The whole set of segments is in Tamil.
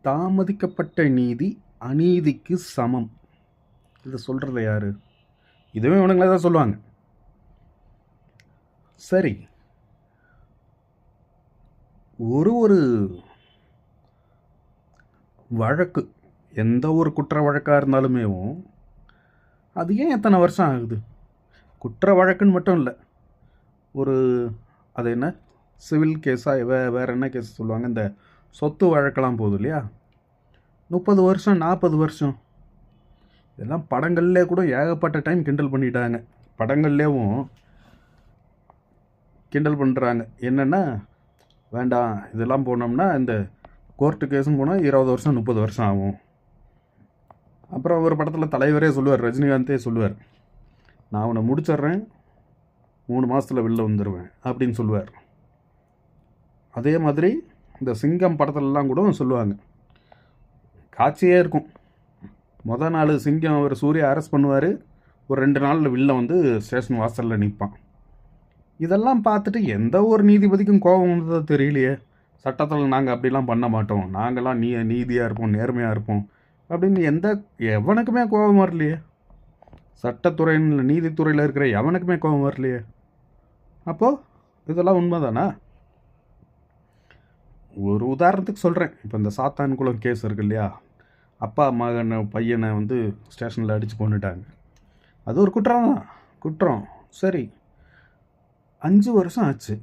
தாமதிக்கப்பட்ட நீதி அநீதிக்கு சமம். இதை சொல்கிறது யாரு? இதுவே இவனுங்களே தான் சொல்லுவாங்க. சரி, ஒரு ஒரு வழக்கு, எந்த ஒரு குற்ற வழக்காக இருந்தாலுமே அது ஏன் எத்தனை வருஷம் ஆகுது? குற்ற வழக்குன்னு மட்டும் இல்லை, ஒரு அது என்ன சிவில் கேஸாக வேறு என்ன கேஸ் சொல்லுவாங்க, இந்த சொத்து வழக்கெல்லாம் போகுது இல்லையா, 30 வருஷம் 40 வருஷம். இதெல்லாம் படங்கள்லே கூட ஏகப்பட்ட டைம் கிண்டல் பண்ணிட்டாங்க. படங்கள்லேயும் கிண்டல் பண்ணுறாங்க. என்னென்னா, வேண்டாம் இதெல்லாம் போனோம்னா இந்த கோர்ட்டு கேஸும் போனால் 20 வருஷம் 30 வருஷம் ஆகும். அப்புறம் ஒரு படத்தில் தலைவரே சொல்லுவார், ரஜினிகாந்தே சொல்லுவார், நான் அவனை முடிச்சிட்றேன் 3 மாதத்தில் வெளில வந்துடுவேன் அப்படின்னு சொல்லுவார். அதே மாதிரி இந்த சிங்கம் படத்துலலாம் கூட சொல்லுவாங்க, காட்சியே இருக்கும். மொதல் நாள் சிங்கம் அவர் சூர்யா அரெஸ்ட் பண்ணுவார், ஒரு 2 நாளில் வெளில வந்து ஸ்டேஷன் வாசலில் நிற்பான். இதெல்லாம் பார்த்துட்டு எந்த ஒரு நீதிபதிக்கும் கோபம் வந்ததோ தெரியலையே. சட்டத்தில் நாங்கள் அப்படிலாம் பண்ண மாட்டோம், நாங்கள்லாம் நீதியாக இருப்போம், நேர்மையாக இருப்போம் அப்படின்னு எவனுக்குமே கோபம் வரலையே. சட்டத்துறையில் நீதித்துறையில் இருக்கிற எவனுக்குமே கோபம் வரலையே. அப்போது இதெல்லாம் உண்மைதானா? ஒரு உதாரணத்துக்கு சொல்கிறேன். இப்போ இந்த சாத்தான்குளம் கேஸ் இருக்கு இல்லையா, அப்பா மகனை பையனை வந்து ஸ்டேஷனில் அடித்து கொண்டுட்டாங்க. அது ஒரு குற்றம் தான், குற்றம். சரி, 5 வருஷம் ஆச்சு.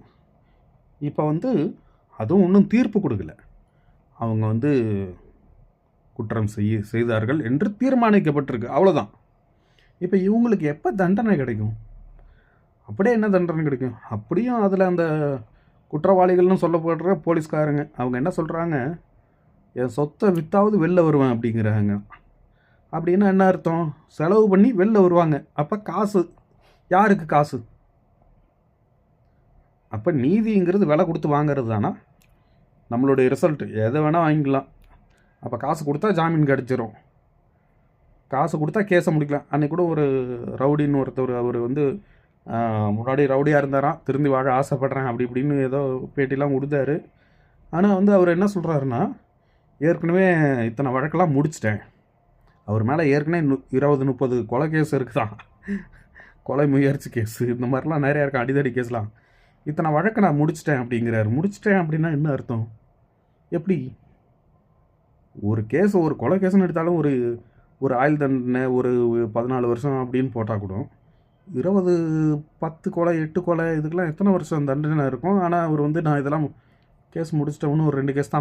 இப்போ வந்து அதுவும் இன்னும் தீர்ப்பு கொடுக்கல. அவங்க வந்து குற்றம் செய்தார்கள் என்று தீர்மானிக்கப்பட்டிருக்கு, அவ்வளோதான். இப்போ இவங்களுக்கு எப்போ தண்டனை கிடைக்கும்? அப்படியே என்ன தண்டனை கிடைக்கும்? அப்படியும் அதில் அந்த குற்றவாளிகள்னு சொல்லப்படுற போலீஸ்காரங்க அவங்க என்ன சொல்கிறாங்க, என் சொத்தை வித்தாவது வெளில வருவேன் அப்படிங்கிறாங்க. அப்படின்னா என்ன அர்த்தம்? செலவு பண்ணி வெளில வருவாங்க. அப்போ காசு யாருக்கு? காசு. அப்போ நீதிங்கிறது விலை கொடுத்து வாங்கிறது தானா? நம்மளுடைய ரிசல்ட் எதை வேணால் வாங்கிக்கலாம். அப்போ காசு கொடுத்தா ஜாமீன் கிடச்சிரும், காசு கொடுத்தா கேஸை முடிக்கலாம். அன்றைக்கி கூட ஒரு ரவுடின்னு ஒருத்தர், அவர் வந்து முன்னாடி ரவுடியாக இருந்தாராம், திரும்பி வாழ ஆசைப்பட்றேன் அப்படி இப்படின்னு ஏதோ பேட்டிலாம் கொடுத்தாரு. ஆனால் வந்து அவர் என்ன சொல்கிறாருன்னா, ஏற்கனவே இத்தனை வழக்கெல்லாம் முடிச்சிட்டேன், அவர் மேலே ஏற்கனவே 20-30 கொலை கேஸ் இருக்குதான், கொலை முயற்சி கேஸு, இந்த மாதிரிலாம் நிறையா இருக்கும், அடிதடி கேஸ்லாம். இத்தனை வழக்கை நான் முடிச்சிட்டேன் அப்படிங்கிறாரு. முடிச்சிட்டேன் அப்படின்னா என்ன அர்த்தம்? எப்படி ஒரு கேஸ், ஒரு கொலை கேஸ்ன்னு எடுத்தாலும் ஒரு ஆயுள் தண்டனை, ஒரு 14 வருஷம் அப்படின்னு போட்டால் கூட 20 10 கொலை 8 கொலை இதுக்கெல்லாம் எத்தனை வருஷம் தண்டனை இருக்கும்? ஆனால் அவர் வந்து நான் இதெல்லாம் கேஸ் முடிச்சிட்டவனு ஒரு 2 கேஸ் தான்